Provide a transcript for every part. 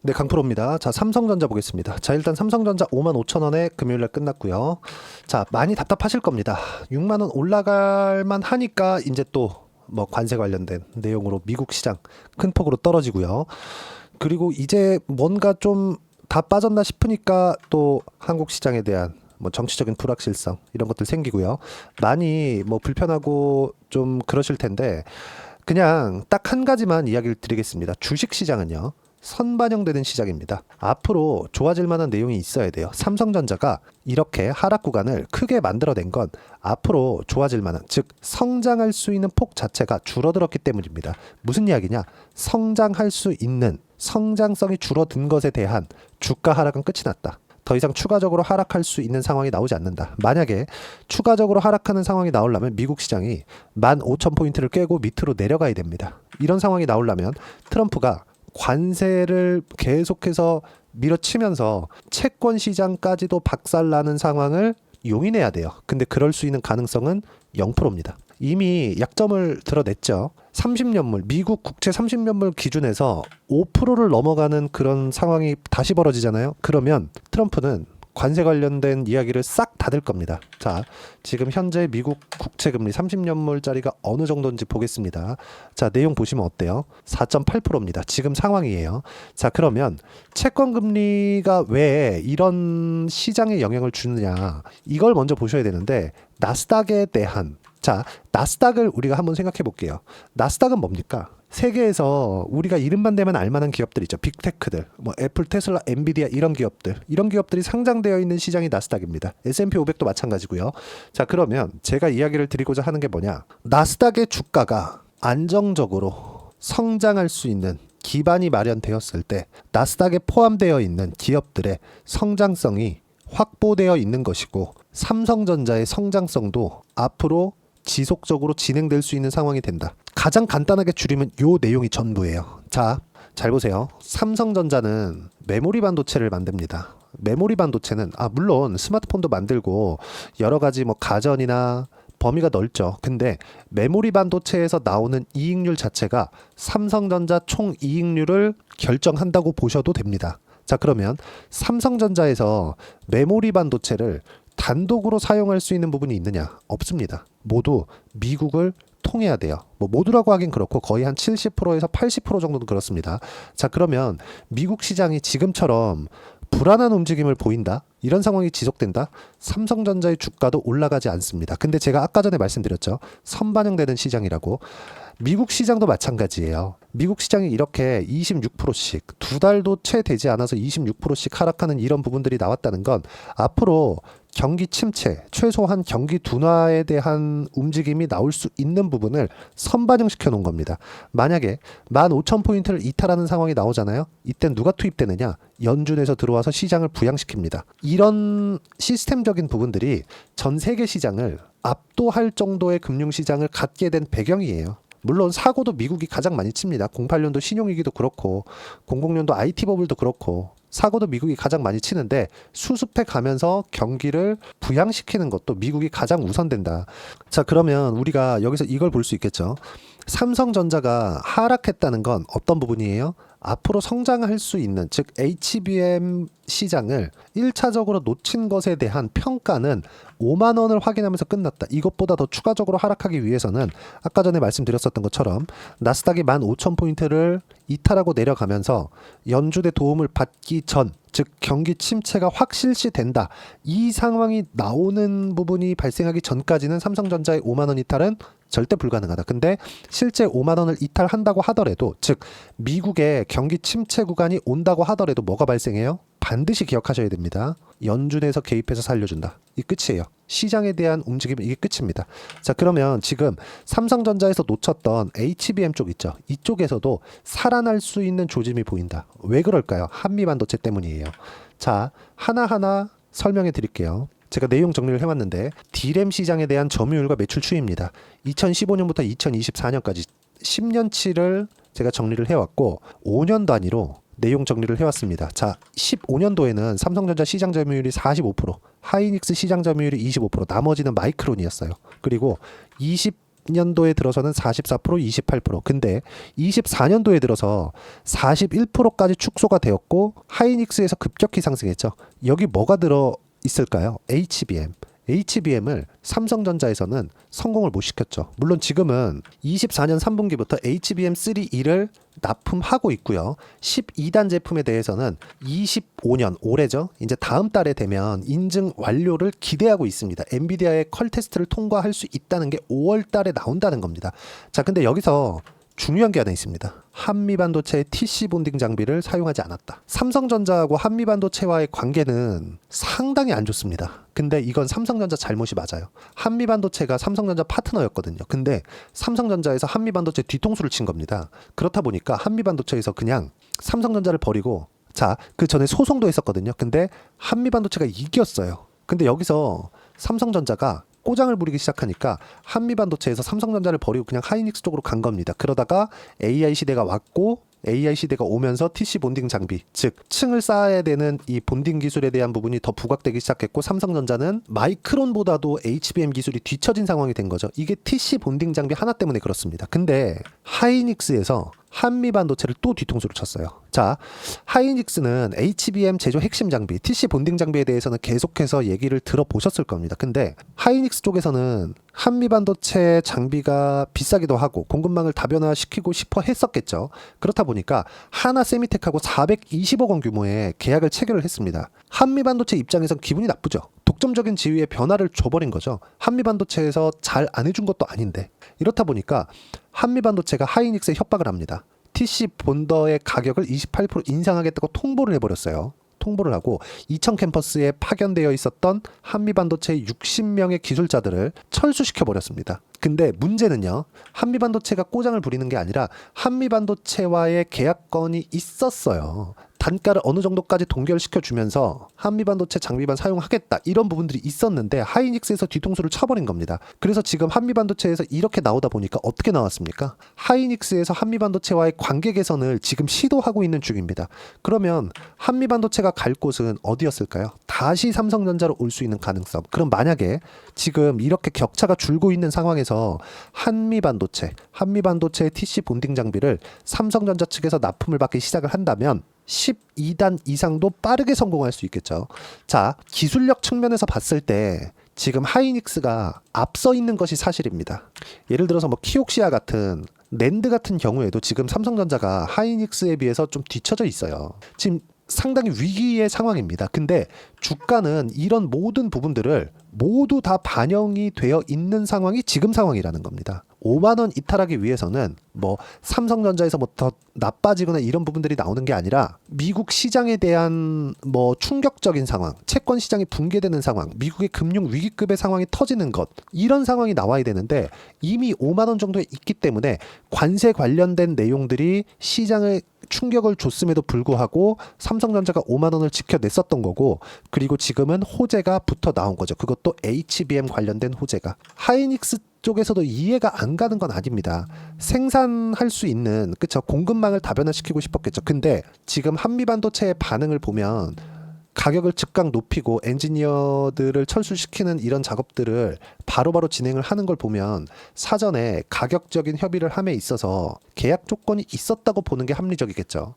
네, 강프로입니다. 자, 삼성전자 보겠습니다. 자, 일단 삼성전자 55,000원에 금요일날 끝났고요. 자, 많이 답답하실 겁니다. 6만 원 올라갈 만 하니까 이제 또 뭐 관세 관련된 내용으로 미국 시장 큰 폭으로 떨어지고요. 그리고 이제 뭔가 좀 다 빠졌나 싶으니까 또 한국 시장에 대한 뭐 정치적인 불확실성 이런 것들 생기고요. 많이 뭐 불편하고 좀 그러실 텐데 그냥 딱 한 가지만 이야기를 드리겠습니다. 주식 시장은요. 선반영되는 시장입니다. 앞으로 좋아질 만한 내용이 있어야 돼요. 삼성전자가 이렇게 하락 구간을 크게 만들어낸 건 앞으로 좋아질 만한, 즉 성장할 수 있는 폭 자체가 줄어들었기 때문입니다. 무슨 이야기냐? 성장할 수 있는 성장성이 줄어든 것에 대한 주가 하락은 끝이 났다. 더 이상 추가적으로 하락할 수 있는 상황이 나오지 않는다. 만약에 추가적으로 하락하는 상황이 나오려면 미국 시장이 15,000포인트를 깨고 밑으로 내려가야 됩니다. 이런 상황이 나오려면 트럼프가 관세를 계속해서 밀어치면서 채권 시장까지도 박살나는 상황을 용인해야 돼요. 근데 그럴 수 있는 가능성은 0%입니다. 이미 약점을 드러냈죠. 30년물, 미국 국채 30년물 기준에서 5%를 넘어가는 그런 상황이 다시 벌어지잖아요. 그러면 트럼프는 관세 관련된 이야기를 싹 닫을 겁니다. 자, 지금 현재 미국 국채 금리 30년물짜리가 어느 정도인지 보겠습니다. 자, 내용 보시면 어때요? 4.8%입니다. 지금 상황이에요. 자, 그러면 채권 금리가 왜 이런 시장에 영향을 주느냐? 이걸 먼저 보셔야 되는데 나스닥에 대한, 자, 나스닥을 우리가 한번 생각해 볼게요. 나스닥은 뭡니까? 세계에서 우리가 이름만 대면 알만한 기업들 있죠. 빅테크들, 뭐 애플, 테슬라, 엔비디아 이런 기업들이 상장되어 있는 시장이 나스닥입니다. S&P 500도 마찬가지고요. 자, 그러면 제가 이야기를 드리고자 하는 게 뭐냐? 나스닥의 주가가 안정적으로 성장할 수 있는 기반이 마련되었을 때 나스닥에 포함되어 있는 기업들의 성장성이 확보되어 있는 것이고 삼성전자의 성장성도 앞으로 지속적으로 진행될 수 있는 상황이 된다. 가장 간단하게 줄이면 요 내용이 전부예요. 자, 잘 보세요. 삼성전자는 메모리 반도체를 만듭니다. 메모리 반도체는 물론 스마트폰도 만들고 여러 가지 뭐 가전이나 범위가 넓죠. 근데 메모리 반도체에서 나오는 이익률 자체가 삼성전자 총 이익률을 결정한다고 보셔도 됩니다. 자, 그러면 삼성전자에서 메모리 반도체를 단독으로 사용할 수 있는 부분이 있느냐? 없습니다. 모두 미국을 통해야 돼요. 뭐 모두라고 하긴 그렇고 거의 한 70%에서 80% 정도는 그렇습니다. 자, 그러면 미국 시장이 지금처럼 불안한 움직임을 보인다? 이런 상황이 지속된다? 삼성전자의 주가도 올라가지 않습니다. 근데 제가 아까 전에 말씀드렸죠. 선반영되는 시장이라고. 미국 시장도 마찬가지예요. 미국 시장이 이렇게 26%씩 두 달도 채 되지 않아서 26%씩 하락하는 이런 부분들이 나왔다는 건 앞으로 경기 침체, 최소한 경기 둔화에 대한 움직임이 나올 수 있는 부분을 선반영시켜 놓은 겁니다. 만약에 15,000포인트를 이탈하는 상황이 나오잖아요. 이때 누가 투입되느냐? 연준에서 들어와서 시장을 부양시킵니다. 이런 시스템적인 부분들이 전 세계 시장을 압도할 정도의 금융시장을 갖게 된 배경이에요. 물론 사고도 미국이 가장 많이 칩니다. 08년도 신용위기도 그렇고 00년도 IT 버블도 그렇고 사고도 미국이 가장 많이 치는데 수습해 가면서 경기를 부양시키는 것도 미국이 가장 우선된다. 자, 그러면 우리가 여기서 이걸 볼 수 있겠죠. 삼성전자가 하락했다는 건 어떤 부분이에요? 앞으로 성장할 수 있는, 즉 HBM 시장을 1차적으로 놓친 것에 대한 평가는 5만 원을 확인하면서 끝났다. 이것보다 더 추가적으로 하락하기 위해서는 아까 전에 말씀드렸었던 것처럼 나스닥이 15,000포인트를 이탈하고 내려가면서 연준의 도움을 받기 전, 즉 경기 침체가 확실시 된다. 이 상황이 나오는 부분이 발생하기 전까지는 삼성전자의 5만 원 이탈은 절대 불가능하다. 근데 실제 5만 원을 이탈한다고 하더라도, 즉 미국의 경기 침체 구간이 온다고 하더라도 뭐가 발생해요? 반드시 기억하셔야 됩니다. 연준에서 개입해서 살려준다. 이 끝이에요. 시장에 대한 움직임은 이게 끝입니다. 자, 그러면 지금 삼성전자에서 놓쳤던 HBM 쪽 있죠. 이쪽에서도 살아날 수 있는 조짐이 보인다. 왜 그럴까요? 한미 반도체 때문이에요. 자, 하나하나 설명해 드릴게요. 제가 내용 정리를 해왔는데 D램 시장에 대한 점유율과 매출 추이입니다. 2015년부터 2024년까지 10년치를 제가 정리를 해왔고 5년 단위로 내용 정리를 해왔습니다. 자, 15년도에는 삼성전자 시장 점유율이 45%, 하이닉스 시장 점유율이 25%, 나머지는 마이크론이었어요. 그리고 23년도에 들어서는 44%, 28%. 근데 24년도에 들어서 41%까지 축소가 되었고 하이닉스에서 급격히 상승했죠. 여기 뭐가 들어 있을까요? HBM. HBM을 삼성전자에서는 성공을 못 시켰죠. 물론 지금은 24년 3분기부터 HBM3E를 납품하고 있고요. 12단 제품에 대해서는 25년 올해죠. 이제 다음 달에 되면 인증 완료를 기대하고 있습니다. 엔비디아의 컬 테스트를 통과할 수 있다는 게 5월 달에 나온다는 겁니다. 자, 근데 여기서 중요한 게 하나 있습니다. 한미반도체의 TC 본딩 장비를 사용하지 않았다. 삼성전자하고 한미반도체와의 관계는 상당히 안 좋습니다. 근데 이건 삼성전자 잘못이 맞아요. 한미반도체가 삼성전자 파트너였거든요. 근데 삼성전자에서 한미반도체 뒤통수를 친 겁니다. 그렇다 보니까 한미반도체에서 그냥 삼성전자를 버리고, 자, 그 전에 소송도 했었거든요. 근데 한미반도체가 이겼어요. 근데 여기서 삼성전자가 꼬장을 부리기 시작하니까 한미반도체에서 삼성전자를 버리고 그냥 하이닉스 쪽으로 간 겁니다. 그러다가 AI 시대가 왔고, AI 시대가 오면서 TC 본딩 장비, 즉 층을 쌓아야 되는 이 본딩 기술에 대한 부분이 더 부각되기 시작했고, 삼성전자는 마이크론보다도 HBM 기술이 뒤처진 상황이 된 거죠. 이게 TC 본딩 장비 하나 때문에 그렇습니다. 근데 하이닉스에서 한미반도체를 또 뒤통수를 쳤어요. 자, 하이닉스는 HBM 제조 핵심 장비, TC 본딩 장비에 대해서는 계속해서 얘기를 들어보셨을 겁니다. 근데 하이닉스 쪽에서는 한미반도체 장비가 비싸기도 하고 공급망을 다변화시키고 싶어 했었겠죠. 그렇다 보니까 하나 세미텍하고 420억 원 규모의 계약을 체결을 했습니다. 한미반도체 입장에선 기분이 나쁘죠. 독점적인 지위의 변화를 줘버린 거죠. 한미반도체에서 잘 안 해준 것도 아닌데. 이렇다 보니까 한미반도체가 하이닉스에 협박을 합니다. TC 본더의 가격을 28% 인상하겠다고 통보를 해버렸어요. 통보를 하고 이천 캠퍼스에 파견되어 있었던 한미반도체의 60명의 기술자들을 철수시켜 버렸습니다. 근데 문제는요, 한미반도체가 꼬장을 부리는 게 아니라 한미반도체와의 계약건이 있었어요. 단가를 어느 정도까지 동결시켜 주면서 한미반도체 장비만 사용하겠다, 이런 부분들이 있었는데 하이닉스에서 뒤통수를 쳐버린 겁니다. 그래서 지금 한미반도체에서 이렇게 나오다 보니까 어떻게 나왔습니까? 하이닉스에서 한미반도체와의 관계 개선을 지금 시도하고 있는 중입니다. 그러면 한미반도체가 갈 곳은 어디였을까요? 다시 삼성전자로 올 수 있는 가능성. 그럼 만약에 지금 이렇게 격차가 줄고 있는 상황에서 한미반도체의 TC 본딩 장비를 삼성전자 측에서 납품을 받기 시작을 한다면 12단 이상도 빠르게 성공할 수 있겠죠. 자, 기술력 측면에서 봤을 때 지금 하이닉스가 앞서 있는 것이 사실입니다. 예를 들어서 뭐 키옥시아 같은 낸드 같은 경우에도 지금 삼성전자가 하이닉스에 비해서 좀 뒤처져 있어요. 지금 상당히 위기의 상황입니다. 근데 주가는 이런 모든 부분들을 모두 다 반영이 되어 있는 상황이 지금 상황이라는 겁니다. 5만 원 이탈하기 위해서는 뭐 삼성전자에서 뭐 더 나빠지거나 이런 부분들이 나오는 게 아니라 미국 시장에 대한 뭐 충격적인 상황, 채권 시장이 붕괴되는 상황, 미국의 금융 위기급의 상황이 터지는 것, 이런 상황이 나와야 되는데 이미 5만 원 정도에 있기 때문에 관세 관련된 내용들이 시장을 충격을 줬음에도 불구하고 삼성전자가 5만 원을 지켜냈었던 거고, 그리고 지금은 호재가 붙어 나온 거죠. 그것도 HBM 관련된 호재가. 하이닉스 쪽에서도 이해가 안 가는 건 아닙니다. 생산할 수 있는, 그쵸, 공급망을 다변화시키고 싶었겠죠. 근데 지금 한미반도체의 반응을 보면 가격을 즉각 높이고 엔지니어들을 철수시키는 이런 작업들을 바로바로 진행을 하는 걸 보면 사전에 가격적인 협의를 함에 있어서 계약 조건이 있었다고 보는 게 합리적이겠죠.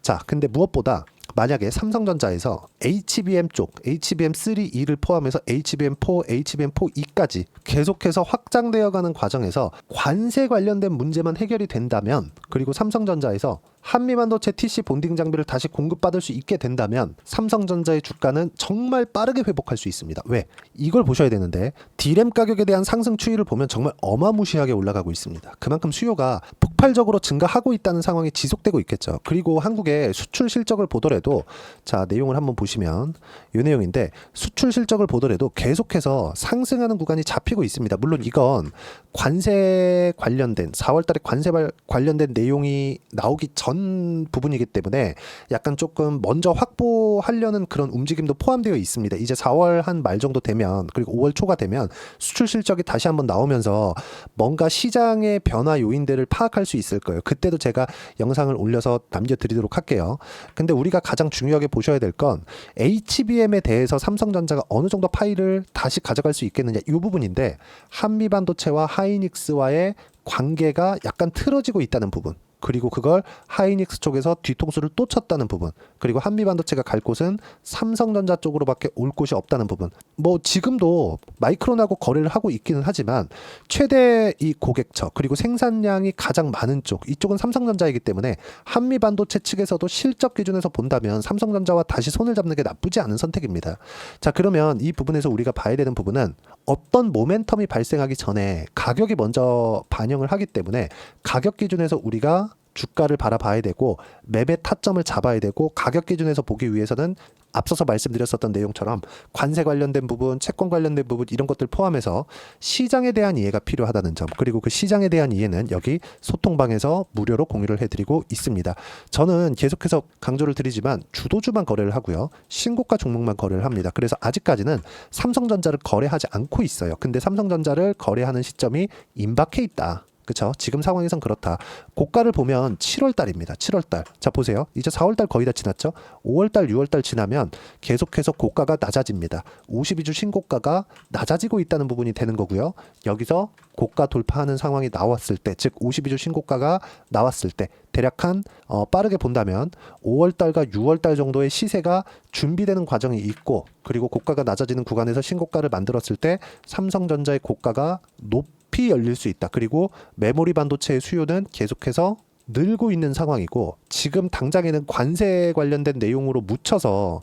자, 근데 무엇보다 만약에 삼성전자에서 HBM 쪽, HBM3E를 포함해서 HBM4, HBM4E까지 계속해서 확장되어 가는 과정에서 관세 관련된 문제만 해결이 된다면, 그리고 삼성전자에서 한미반도체 TC 본딩 장비를 다시 공급받을 수 있게 된다면 삼성전자의 주가는 정말 빠르게 회복할 수 있습니다. 왜? 이걸 보셔야 되는데, D램 가격에 대한 상승 추이를 보면 정말 어마무시하게 올라가고 있습니다. 그만큼 수요가 폭발적으로 증가하고 있다는 상황이 지속되고 있겠죠. 그리고 한국의 수출 실적을 보더라도, 자, 내용을 한번 보시면 이 내용인데, 수출 실적을 보더라도 계속해서 상승하는 구간이 잡히고 있습니다. 물론 이건 관세 관련된 4월 달에 관세 관련된 내용이 나오기 전 먼 부분이기 때문에 약간 조금 먼저 확보하려는 그런 움직임도 포함되어 있습니다. 이제 4월 한 말 정도 되면, 그리고 5월 초가 되면 수출 실적이 다시 한번 나오면서 뭔가 시장의 변화 요인들을 파악할 수 있을 거예요. 그때도 제가 영상을 올려서 남겨드리도록 할게요. 근데 우리가 가장 중요하게 보셔야 될 건 HBM에 대해서 삼성전자가 어느 정도 파일을 다시 가져갈 수 있겠느냐, 이 부분인데, 한미반도체와 하이닉스와의 관계가 약간 틀어지고 있다는 부분, 그리고 그걸 하이닉스 쪽에서 뒤통수를 또 쳤다는 부분, 그리고 한미반도체가 갈 곳은 삼성전자 쪽으로밖에 올 곳이 없다는 부분. 뭐 지금도 마이크론하고 거래를 하고 있기는 하지만 최대 이 고객처, 그리고 생산량이 가장 많은 쪽, 이쪽은 삼성전자이기 때문에 한미반도체 측에서도 실적 기준에서 본다면 삼성전자와 다시 손을 잡는 게 나쁘지 않은 선택입니다. 자, 그러면 이 부분에서 우리가 봐야 되는 부분은, 어떤 모멘텀이 발생하기 전에 가격이 먼저 반영을 하기 때문에 가격 기준에서 우리가 주가를 바라봐야 되고 맵의 타점을 잡아야 되고, 가격 기준에서 보기 위해서는 앞서서 말씀드렸었던 내용처럼 관세 관련된 부분, 채권 관련된 부분, 이런 것들 포함해서 시장에 대한 이해가 필요하다는 점, 그리고 그 시장에 대한 이해는 여기 소통방에서 무료로 공유를 해드리고 있습니다. 저는 계속해서 강조를 드리지만 주도주만 거래를 하고요, 신고가 종목만 거래를 합니다. 그래서 아직까지는 삼성전자를 거래하지 않고 있어요. 근데 삼성전자를 거래하는 시점이 임박해 있다. 그쵸? 지금 상황에선 그렇다. 고가를 보면 7월 달입니다. 7월 달. 자, 보세요. 이제 4월 달 거의 다 지났죠? 5월 달, 6월 달 지나면 계속해서 고가가 낮아집니다. 52주 신고가가 낮아지고 있다는 부분이 되는 거고요. 여기서 고가 돌파하는 상황이 나왔을 때, 즉 52주 신고가가 나왔을 때, 대략 한 빠르게 본다면 5월 달과 6월 달 정도의 시세가 준비되는 과정이 있고, 그리고 고가가 낮아지는 구간에서 신고가를 만들었을 때 삼성전자의 고가가 높이 열릴 수 있다. 그리고 메모리 반도체의 수요는 계속해서 늘고 있는 상황이고, 지금 당장에는 관세 관련된 내용으로 묻혀서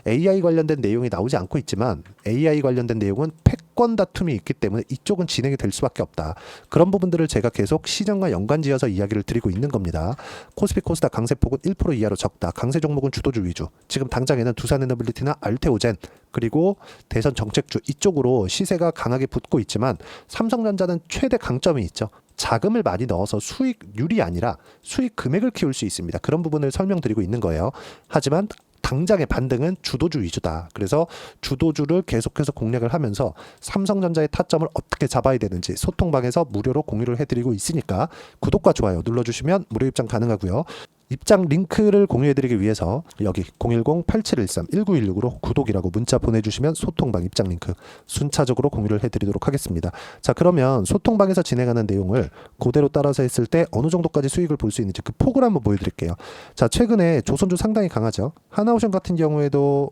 AI 관련된 내용이 나오지 않고 있지만, AI 관련된 내용은 패권 다툼이 있기 때문에 이쪽은 진행이 될 수밖에 없다. 그런 부분들을 제가 계속 시장과 연관지어서 이야기를 드리고 있는 겁니다. 코스피 코스닥 강세폭은 1% 이하로 적다. 강세 종목은 주도주 위주. 지금 당장에는 두산에너빌리티나 알테오젠, 그리고 대선 정책주, 이쪽으로 시세가 강하게 붙고 있지만, 삼성전자는 최대 강점이 있죠. 자금을 많이 넣어서 수익률이 아니라 수익 금액을 키울 수 있습니다. 그런 부분을 설명드리고 있는 거예요. 하지만 당장의 반등은 주도주 위주다. 그래서 주도주를 계속해서 공략을 하면서 삼성전자의 타점을 어떻게 잡아야 되는지 소통방에서 무료로 공유를 해드리고 있으니까 구독과 좋아요 눌러주시면 무료 입장 가능하고요. 입장 링크를 공유해드리기 위해서 여기 010-8713-1916으로 구독이라고 문자 보내주시면 소통방 입장 링크 순차적으로 공유를 해드리도록 하겠습니다. 자, 그러면 소통방에서 진행하는 내용을 그대로 따라서 했을 때 어느 정도까지 수익을 볼 수 있는지 그 폭을 한번 보여드릴게요. 자, 최근에 조선주 상당히 강하죠. 하나오션 같은 경우에도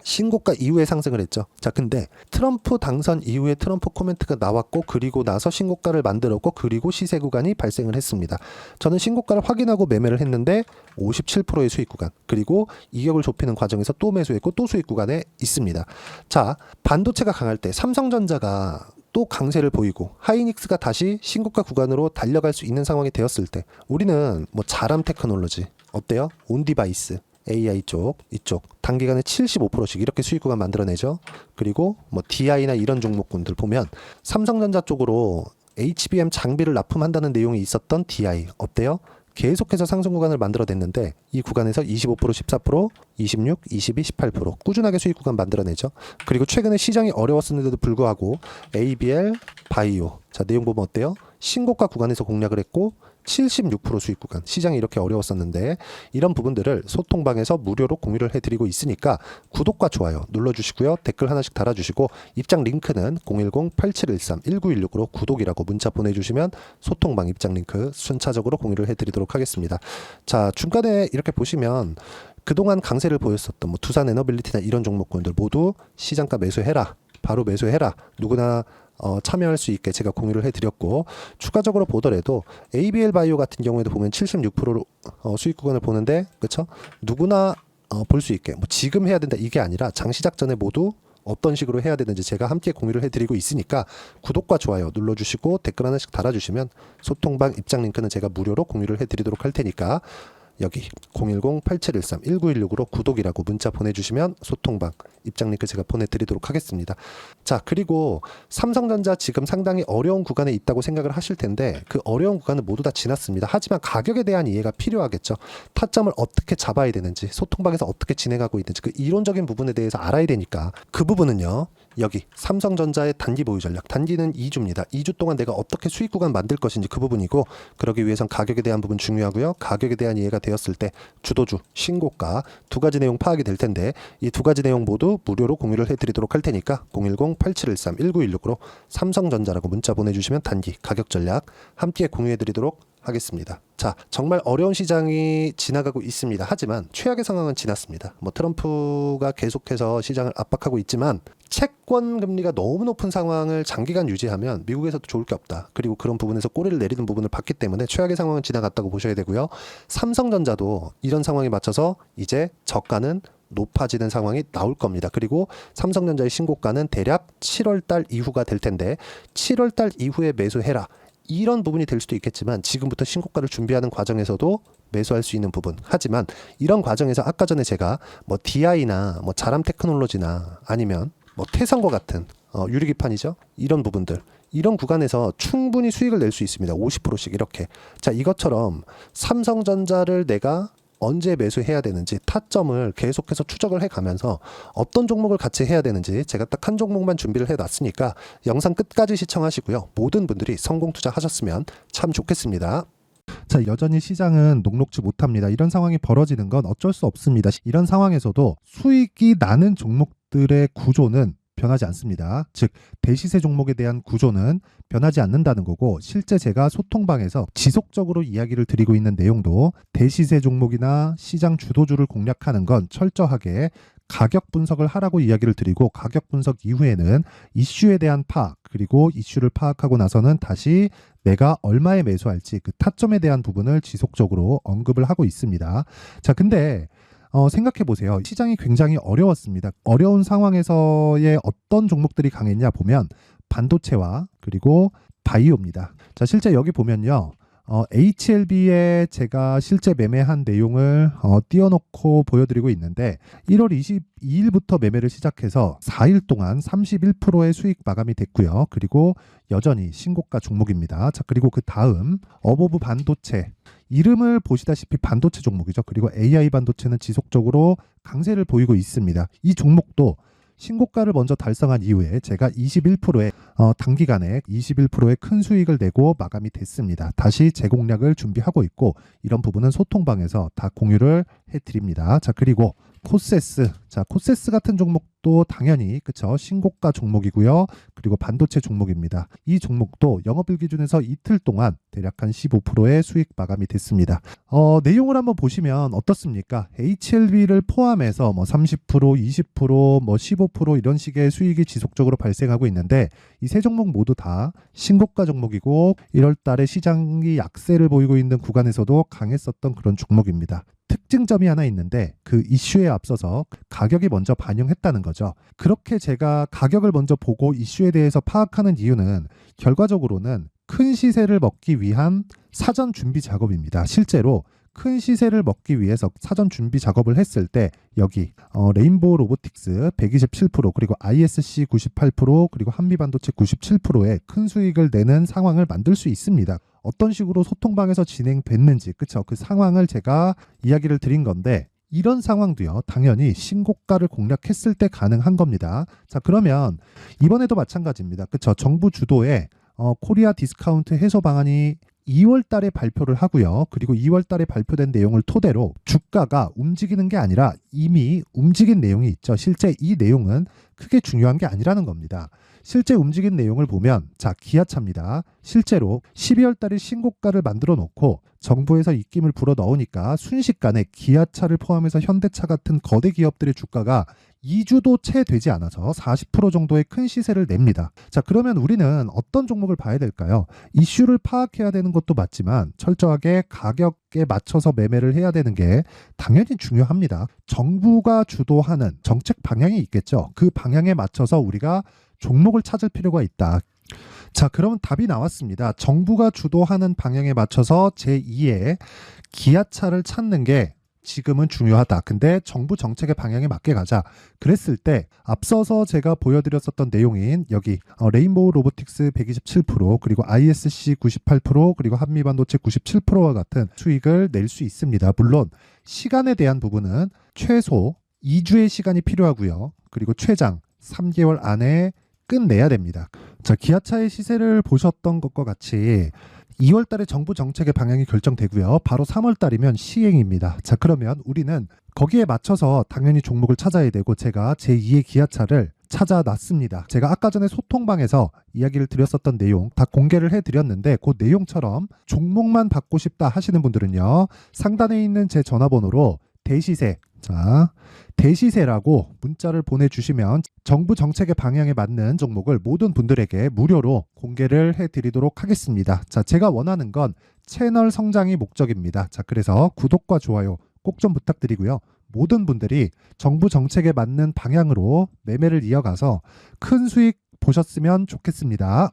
신고가 이후에 상승을 했죠. 자, 근데 트럼프 당선 이후에 트럼프 코멘트가 나왔고, 그리고 나서 신고가를 만들었고, 그리고 시세 구간이 발생을 했습니다. 저는 신고가를 확인하고 매매를 했는데 57%의 수익 구간, 그리고 이격을 좁히는 과정에서 또 매수했고 또 수익 구간에 있습니다. 자, 반도체가 강할 때 삼성전자가 또 강세를 보이고 하이닉스가 다시 신고가 구간으로 달려갈 수 있는 상황이 되었을 때, 우리는 뭐 자람 테크놀로지 어때요? 온디바이스 AI 쪽, 이쪽 단기간에 75%씩 이렇게 수익 구간 만들어내죠. 그리고 뭐 DI나 이런 종목군들 보면 삼성전자 쪽으로 HBM 장비를 납품한다는 내용이 있었던 DI 어때요? 계속해서 상승 구간을 만들어냈는데 이 구간에서 25%, 14%, 26, 22, 18% 꾸준하게 수익 구간 만들어내죠. 그리고 최근에 시장이 어려웠었는데도 불구하고 ABL, 바이오, 자 내용 보면 어때요? 신고가 구간에서 공략을 했고 76% 수익 구간, 시장이 이렇게 어려웠었는데 이런 부분들을 소통방에서 무료로 공유를 해드리고 있으니까 구독과 좋아요 눌러주시고요. 댓글 하나씩 달아주시고 입장 링크는 010-8713-1916으로 구독이라고 문자 보내주시면 소통방 입장 링크 순차적으로 공유를 해드리도록 하겠습니다. 자, 중간에 이렇게 보시면 그동안 강세를 보였었던 뭐 두산에너빌리티나 이런 종목군들 모두 시장가 매수해라, 바로 매수해라, 누구나 참여할 수 있게 제가 공유를 해드렸고, 추가적으로 보더라도 ABL 바이오 같은 경우에도 보면 76% 수익 구간을 보는데, 그쵸? 누구나 볼 수 있게 뭐 지금 해야 된다 이게 아니라 장시작 전에 모두 어떤 식으로 해야 되는지 제가 함께 공유를 해드리고 있으니까 구독과 좋아요 눌러주시고 댓글 하나씩 달아주시면 소통방 입장 링크는 제가 무료로 공유를 해드리도록 할 테니까 여기 010-8713-1916으로 구독이라고 문자 보내주시면 소통방 입장 링크 제가 보내드리도록 하겠습니다. 자, 그리고 삼성전자 지금 상당히 어려운 구간에 있다고 생각을 하실 텐데 그 어려운 구간은 모두 다 지났습니다. 하지만 가격에 대한 이해가 필요하겠죠. 타점을 어떻게 잡아야 되는지, 소통방에서 어떻게 진행하고 있는지 그 이론적인 부분에 대해서 알아야 되니까 그 부분은요. 여기 삼성전자의 단기 보유 전략, 단기는 2주입니다. 2주 동안 내가 어떻게 수익 구간 만들 것인지 그 부분이고, 그러기 위해선 가격에 대한 부분 중요하고요. 가격에 대한 이해가 되었을 때 주도주, 신고가 두 가지 내용 파악이 될 텐데 이 두 가지 내용 모두 무료로 공유를 해드리도록 할 테니까 010-8713-1916으로 삼성전자라고 문자 보내주시면 단기 가격 전략 함께 공유해드리도록 하겠습니다. 자, 정말 어려운 시장이 지나가고 있습니다. 하지만 최악의 상황은 지났습니다. 트럼프가 계속해서 시장을 압박하고 있지만 채권 금리가 너무 높은 상황을 장기간 유지하면 미국에서도 좋을 게 없다. 그리고 그런 부분에서 꼬리를 내리는 부분을 봤기 때문에 최악의 상황은 지나갔다고 보셔야 되고요. 삼성전자도 이런 상황에 맞춰서 이제 저가는 높아지는 상황이 나올 겁니다. 그리고 삼성전자의 신고가는 대략 7월달 이후가 될 텐데 7월달 이후에 매수해라. 이런 부분이 될 수도 있겠지만 지금부터 신고가를 준비하는 과정에서도 매수할 수 있는 부분. 하지만 이런 과정에서 아까 전에 제가 DI나 자람 테크놀로지나 아니면 태산과 같은 유리기판이죠. 이런 부분들. 이런 구간에서 충분히 수익을 낼 수 있습니다. 50%씩 이렇게. 자, 이것처럼 삼성전자를 내가 언제 매수해야 되는지 타점을 계속해서 추적을 해가면서 어떤 종목을 같이 해야 되는지 제가 딱 한 종목만 준비를 해놨으니까 영상 끝까지 시청하시고요. 모든 분들이 성공 투자하셨으면 참 좋겠습니다. 자, 여전히 시장은 녹록지 못합니다. 이런 상황이 벌어지는 건 어쩔 수 없습니다. 이런 상황에서도 수익이 나는 종목들의 구조는 변하지 않습니다. 즉 대시세 종목에 대한 구조는 변하지 않는다는 거고, 실제 제가 소통방에서 지속적으로 이야기를 드리고 있는 내용도 대시세 종목이나 시장 주도주를 공략하는 건 철저하게 가격 분석을 하라고 이야기를 드리고, 가격 분석 이후에는 이슈에 대한 파악, 그리고 이슈를 파악하고 나서는 다시 내가 얼마에 매수할지 그 타점에 대한 부분을 지속적으로 언급을 하고 있습니다. 자, 근데 생각해 보세요. 시장이 굉장히 어려웠습니다. 어려운 상황에서의 어떤 종목들이 강했냐 보면 반도체와 그리고 바이오입니다. 자, 실제 여기 보면요. HLB에 제가 실제 매매한 내용을 띄워놓고 보여드리고 있는데 1월 22일부터 매매를 시작해서 4일 동안 31%의 수익 마감이 됐고요. 그리고 여전히 신고가 종목입니다. 자, 그리고 그 다음 어보브 반도체, 이름을 보시다시피 반도체 종목이죠. 그리고 AI 반도체는 지속적으로 강세를 보이고 있습니다. 이 종목도 신고가를 먼저 달성한 이후에 제가 21%의 단기간에 21%의 큰 수익을 내고 마감이 됐습니다. 다시 재공략을 준비하고 있고, 이런 부분은 소통방에서 다 공유를 해드립니다. 자, 그리고 코세스. 자, 코세스 같은 종목도 당연히 그쵸, 신고가 종목이고요. 그리고 반도체 종목입니다. 이 종목도 영업일 기준에서 이틀 동안 대략 한 15%의 수익 마감이 됐습니다. 내용을 한번 보시면 어떻습니까? HLB를 포함해서 30%, 20%, 15% 이런 식의 수익이 지속적으로 발생하고 있는데 이 세 종목 모두 다 신고가 종목이고 1월 달에 시장이 약세를 보이고 있는 구간에서도 강했었던 그런 종목입니다. 특징점이 하나 있는데 그 이슈에 앞서서 가격이 먼저 반영했다는 거죠. 그렇게 제가 가격을 먼저 보고 이슈에 대해서 파악하는 이유는 결과적으로는 큰 시세를 먹기 위한 사전 준비 작업입니다. 실제로 큰 시세를 먹기 위해서 사전 준비 작업을 했을 때 여기 레인보우 로보틱스 127% 그리고 ISC 98% 그리고 한미반도체 97%의 큰 수익을 내는 상황을 만들 수 있습니다. 어떤 식으로 소통방에서 진행됐는지 그쵸, 그 상황을 제가 이야기를 드린 건데 이런 상황도요 당연히 신고가를 공략했을 때 가능한 겁니다. 자, 그러면 이번에도 마찬가지입니다. 그쵸, 정부 주도의 코리아 디스카운트 해소 방안이 2월 달에 발표를 하고요. 그리고 2월 달에 발표된 내용을 토대로 주가가 움직이는 게 아니라 이미 움직인 내용이 있죠. 실제 이 내용은 크게 중요한 게 아니라는 겁니다. 실제 움직인 내용을 보면 자, 기아차입니다. 실제로 12월 달에 신고가를 만들어 놓고 정부에서 입김을 불어 넣으니까 순식간에 기아차를 포함해서 현대차 같은 거대 기업들의 주가가 2주도 채 되지 않아서 40% 정도의 큰 시세를 냅니다. 자, 그러면 우리는 어떤 종목을 봐야 될까요? 이슈를 파악해야 되는 것도 맞지만 철저하게 가격에 맞춰서 매매를 해야 되는 게 당연히 중요합니다. 정부가 주도하는 정책 방향이 있겠죠. 그 방향에 맞춰서 우리가 종목을 찾을 필요가 있다. 자, 그러면 답이 나왔습니다. 정부가 주도하는 방향에 맞춰서 제2의 기아차를 찾는 게 지금은 중요하다. 근데 정부 정책의 방향에 맞게 가자. 그랬을 때 앞서서 제가 보여드렸었던 내용인 여기 레인보우 로보틱스 127% 그리고 ISC 98% 그리고 한미반도체 97%와 같은 수익을 낼 수 있습니다. 물론 시간에 대한 부분은 최소 2주의 시간이 필요하고요. 그리고 최장 3개월 안에 끝내야 됩니다. 자, 기아차의 시세를 보셨던 것과 같이 2월 달에 정부 정책의 방향이 결정되고요. 바로 3월 달이면 시행입니다. 자, 그러면 우리는 거기에 맞춰서 당연히 종목을 찾아야 되고 제가 제2의 기아차를 찾아놨습니다. 제가 아까 전에 소통방에서 이야기를 드렸었던 내용 다 공개를 해드렸는데 그 내용처럼 종목만 받고 싶다 하시는 분들은요. 상단에 있는 제 전화번호로 대시세, 자, 대시세라고 문자를 보내주시면 정부 정책의 방향에 맞는 종목을 모든 분들에게 무료로 공개를 해드리도록 하겠습니다. 자, 제가 원하는 건 채널 성장이 목적입니다. 자, 그래서 구독과 좋아요 꼭 좀 부탁드리고요. 모든 분들이 정부 정책에 맞는 방향으로 매매를 이어가서 큰 수익 보셨으면 좋겠습니다.